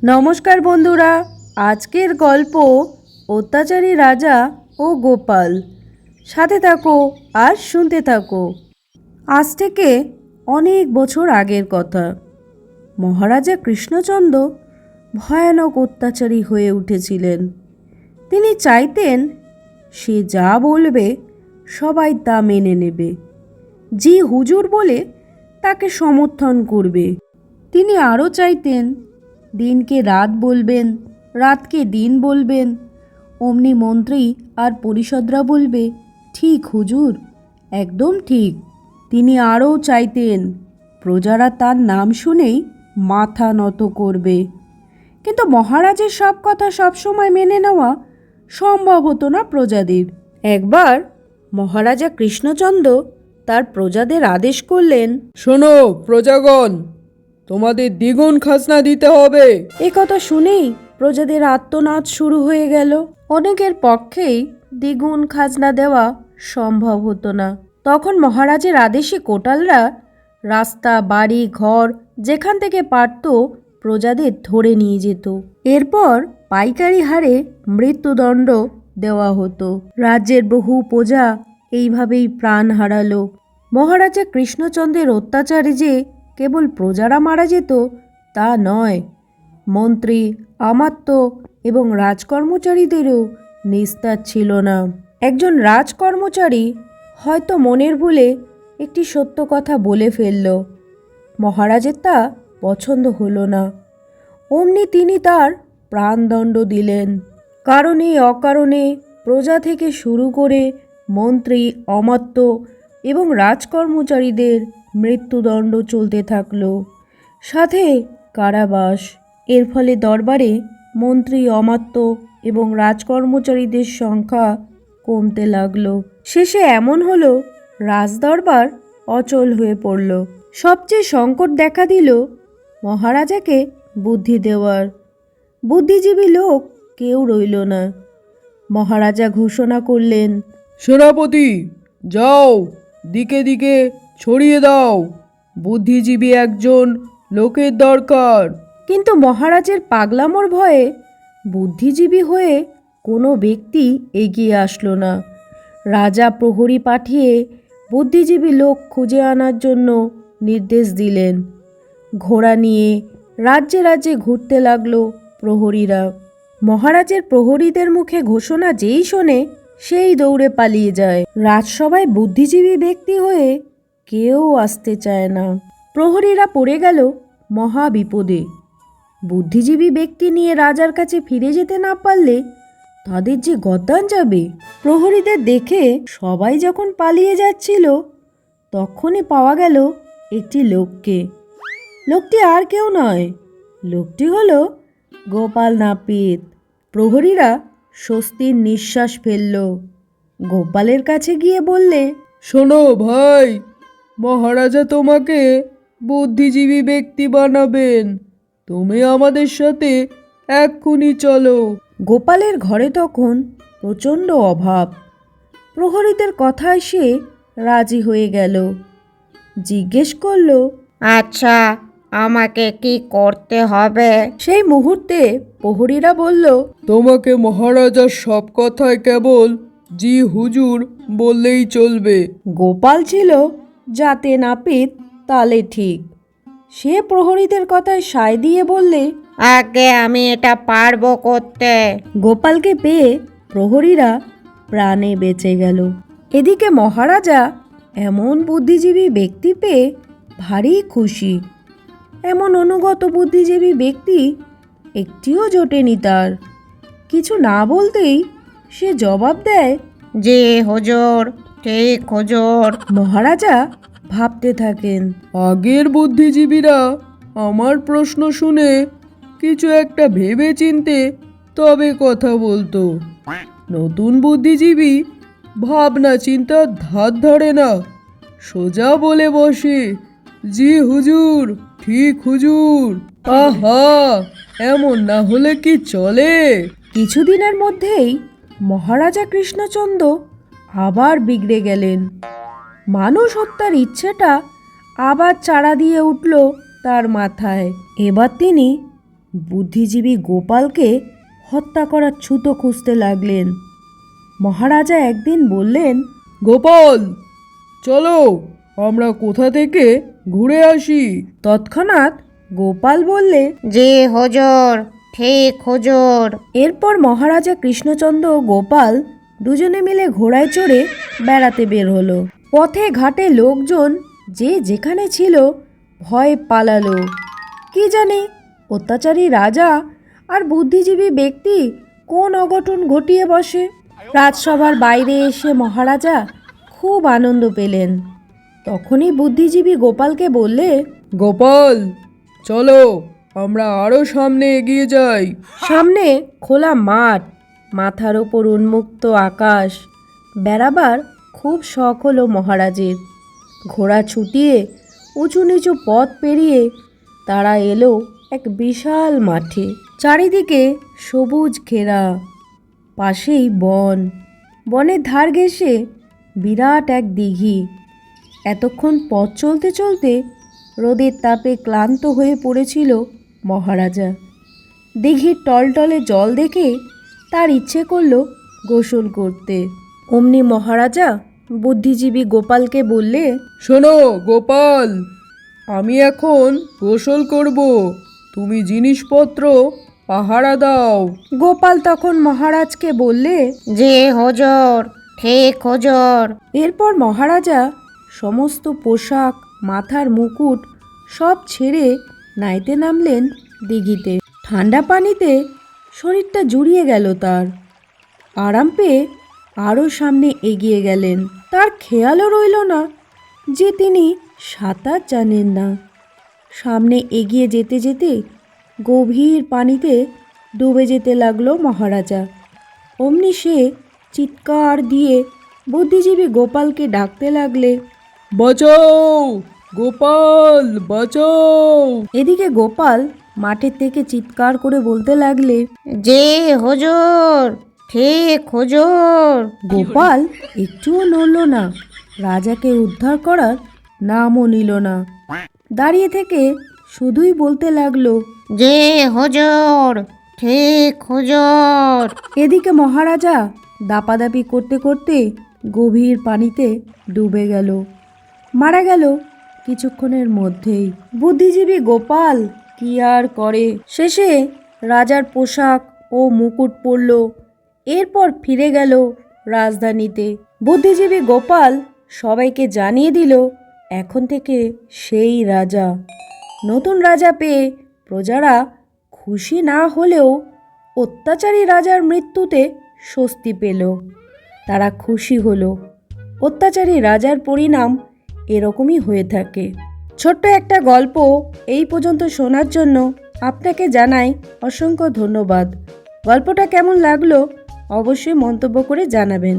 নমস্কার বন্ধুরা, আজকের গল্প অত্যাচারী রাজা ও গোপাল। সাথে থাকো আর শুনতে থাকো। আজ থেকে অনেক বছর আগের কথা। মহারাজা কৃষ্ণচন্দ্র ভয়ানক অত্যাচারী হয়ে উঠেছিলেন। তিনি চাইতেন সে যা বলবে সবাই তা মেনে নেবে, জি হুজুর বলে তাকে সমর্থন করবে। তিনি আরও চাইতেন দিনকে রাত বলবেন, রাতকে দিন বলবেন। অমনি মন্ত্রী আর পরিষদরা বলবে, ঠিক হুজুর, একদম ঠিক। তিনি আরও চাইতেন প্রজারা তার নাম শুনেই মাথা নত করবে। কিন্তু মহারাজের সব কথা সবসময় মেনে নেওয়া সম্ভব হতো না প্রজাদের। একবার মহারাজা কৃষ্ণচন্দ্র তার প্রজাদের আদেশ করলেন, শোনো প্রজাগণ, তোমাদের দ্বিগুণ খাজনা দিতে হবে। এ কথা শুনেই প্রজাদের আর্তনাদ শুরু হয়ে গেল। অনেকের পক্ষেই দ্বিগুণ খাজনা দেওয়া সম্ভব হতো না। তখন মহারাজের আদেশে কোটালরা রাস্তা, বাড়ি, ঘর যেখান থেকে পারত প্রজাদের ধরে নিয়ে যেত। এরপর পাইকারি হারে মৃত্যুদণ্ড দেওয়া হতো। রাজ্যের বহু প্রজা এইভাবেই প্রাণ হারালো। মহারাজা কৃষ্ণচন্দ্রের অত্যাচারে যে কেবল প্রজারা মারা যেত তা নয়, মন্ত্রী, আমাত্য এবং রাজকর্মচারীদেরও নিস্তার ছিল না। একজন রাজকর্মচারী হয়তো মনের ভুলে একটি সত্য কথা বলে ফেলল। মহারাজের তা পছন্দ হলো না। অমনি তিনি তার প্রাণদণ্ড দিলেন। কারণে অকারণে প্রজা থেকে শুরু করে মন্ত্রী, অমাত্য এবং রাজকর্মচারীদের মৃত্যুদণ্ড চলতে থাকলো, সাথে কারাবাস। এর ফলে দরবারে মন্ত্রী, অমাত্য এবং রাজকর্মচারীদের সংখ্যা কমতে লাগলো। শেষে এমন হলো রাজদরবার অচল হয়ে পড়ল। সবচেয়ে সংকট দেখা দিল মহারাজাকে বুদ্ধি দেওয়ার। বুদ্ধিজীবী লোক কেউ রইল না। মহারাজা ঘোষণা করলেন, সেনাপতি, যাও, দিকে দিকে ছড়িয়ে দাও, বুদ্ধিজীবী একজন লোকের দরকার। কিন্তু মহারাজের পাগলামোর ভয়ে বুদ্ধিজীবী হয়ে কোনো ব্যক্তি এগিয়ে আসলো না। রাজা প্রহরী পাঠিয়ে বুদ্ধিজীবী লোক খুঁজে আনার জন্য নির্দেশ দিলেন। ঘোড়া নিয়ে রাজ্যে রাজ্যে ঘুরতে লাগলো প্রহরীরা। মহারাজের প্রহরীদের মুখে ঘোষণা যেই শোনে সেই দৌড়ে পালিয়ে যায়। রাজসভায় বুদ্ধিজীবী ব্যক্তি হয়ে কেউ আসতে চায় না। প্রহরীরা পড়ে গেল মহা বিপদে। বুদ্ধিজীবী ব্যক্তি নিয়ে রাজার কাছে ফিরে যেতে না পারলে তাদের যে গদ্দান যাবে। প্রহরীদের দেখে সবাই যখন পালিয়ে যাচ্ছিল তখনই পাওয়া গেল একটি লোককে। লোকটি আর কেউ নয়, লোকটি হলো গোপাল নাপিত। প্রহরীরা স্বস্তির নিঃশ্বাস ফেলল। গোপালের কাছে গিয়ে বললে, শোনো ভাই, মহারাজা তোমাকে বুদ্ধিজীবী ব্যক্তি বানাবেন। তুমি আমাদের সাথে এক্ষুনি চলো। গোপালের ঘরে তখন প্রচণ্ড অভাব। প্রহরীদের কথায় সে রাজি হয়ে গেল। জিজ্ঞেস করল, আচ্ছা, আমাকে কি করতে হবে? সেই মুহূর্তে প্রহরীরা বলল, তোমাকে মহারাজার সব কথায় কেবল জি হুজুর বললেই চলবে। গোপাল ছিল যাতে নাপিত তালে ঠিক। সে প্রহরীদের কথায় সায় দিয়ে বললে, আগে আমি এটা পারবো করতে। গোপালকে পেয়ে প্রহরীরা প্রাণে বেঁচে গেল। এদিকে মহারাজা এমন বুদ্ধিজীবী ব্যক্তি পেয়ে ভারী খুশি। এমন অনুগত বুদ্ধিজীবী ব্যক্তি একটিও জোটেনি তার। কিছু না বলতেই সে জবাব দেয়, জি হুজুর, ঠিক হুজুর। মহারাজা ভাবতে থাকেন, আগের বুদ্ধিজীবীরা আমার প্রশ্ন শুনে কিছু একটা ভেবে চিনতে তবে কথা বলতো। নতুন বুদ্ধিজীবী ভাবনা চিন্তার ধার ধারে না, সোজা বলে বসে, জি হুজুর, ঠিক হুজুর। আহা, এমন না হলে কি চলে? কিছুদিনের মধ্যেই মহারাজা কৃষ্ণচন্দ্র আবার বিগড়ে গেলেন। মানুষ হত্যার ইচ্ছেটা আবার চাড়া দিয়ে উঠল তার মাথায়। এবার তিনি বুদ্ধিজীবী গোপালকে হত্যা করার ছুতো খুঁজতে লাগলেন। মহারাজা একদিন বললেন, গোপাল, চলো আমরা কোথা থেকে ঘুরে আসি। তৎক্ষণাৎ গোপাল বললে, জি হুজুর, ঠিক হুজুর। এরপর মহারাজা কৃষ্ণচন্দ্র ও গোপাল দুজনে মিলে ঘোড়ায় চড়ে বেড়াতে বের হলো। পথে ঘাটে লোকজন যে যেখানে ছিল ভয়ে পালালো। কি জানি অত্যাচারী রাজা আর বুদ্ধিজীবী ব্যক্তি কোন অঘটন ঘটিয়ে বসে। রাজসভার বাইরে এসে মহারাজা খুব আনন্দ পেলেন। তখনই বুদ্ধিজীবী গোপালকে বললে, গোপাল, চলো আমরা আরো সামনে এগিয়ে যাই। সামনে খোলা মাঠ, মাথার ওপর উন্মুক্ত আকাশ। বেড়াবার খুব শখ হলো মহারাজের। ঘোড়া ছুটিয়ে উঁচু নিচু পথ পেরিয়ে তারা এলো এক বিশাল মাঠে। চারিদিকে সবুজ ঘেরা, পাশেই বন। বনের ধার ঘেঁষে বিরাট এক দিঘি। এতক্ষণ পথ চলতে চলতে রোদের তাপে ক্লান্ত হয়ে পড়েছিল মহারাজা। দিঘির টলটলে জল দেখে তার ইচ্ছে করল গোসল করতে। অমনি মহারাজা বুদ্ধিজীবী গোপালকে বললে, শোনো গোপাল, আমি এখন গোসল করব, তুমি জিনিসপত্র পাহারা দাও। গোপাল তখন মহারাজকে বললে, জি হুজুর, ঠিক হুজুর। এরপর মহারাজা সমস্ত পোশাক, মাথার মুকুট সব ছেড়ে নাইতে নামলেন দিঘিতে। ঠান্ডা পানিতে শরীরটা জুড়িয়ে গেল তার। আরাম পেয়ে আরও সামনে এগিয়ে গেলেন। তার খেয়ালও রইল না যে তিনি সাঁতার জানেন না। সামনে এগিয়ে যেতে যেতে গভীর পানিতে ডুবে যেতে লাগলো মহারাজা। অমনি সে চিৎকার দিয়ে বুদ্ধিজীবী গোপালকে ডাকতে লাগলে, বাঁচাও গোপাল, বাঁচাও। এদিকে গোপাল মাঠের থেকে চিৎকার করে বলতে লাগলে, জি হুজুর, ঠিক হুজুর। গোপাল একটুও নড়ল না, রাজাকে উদ্ধার করার নামও নিল না। দাঁড়িয়ে থেকে শুধুই বলতে লাগলো, জি হুজুর, ঠিক হুজুর। এদিকে মহারাজা দাপাদাপি করতে করতে গভীর পানিতে ডুবে গেল, মারা গেল কিছুক্ষণের মধ্যেই। বুদ্ধিজীবী গোপাল কি আর করে, শেষে রাজার পোশাক ও মুকুট পরল। এরপর ফিরে গেল রাজধানীতে। বুদ্ধিজীবী গোপাল সবাইকে জানিয়ে দিল এখন থেকে সেই রাজা। নতুন রাজা পেয়ে প্রজারা খুশি না হলেও অত্যাচারী রাজার মৃত্যুতে স্বস্তি পেল। তারা খুশি হলো। অত্যাচারী রাজার পরিণাম এরকমই হয়ে থাকে। ছোট্ট একটা গল্প এই পর্যন্ত শোনার জন্য আপনাকে জানাই অসংখ্য ধন্যবাদ। গল্পটা কেমন লাগলো অবশ্যই মন্তব্য করে জানাবেন।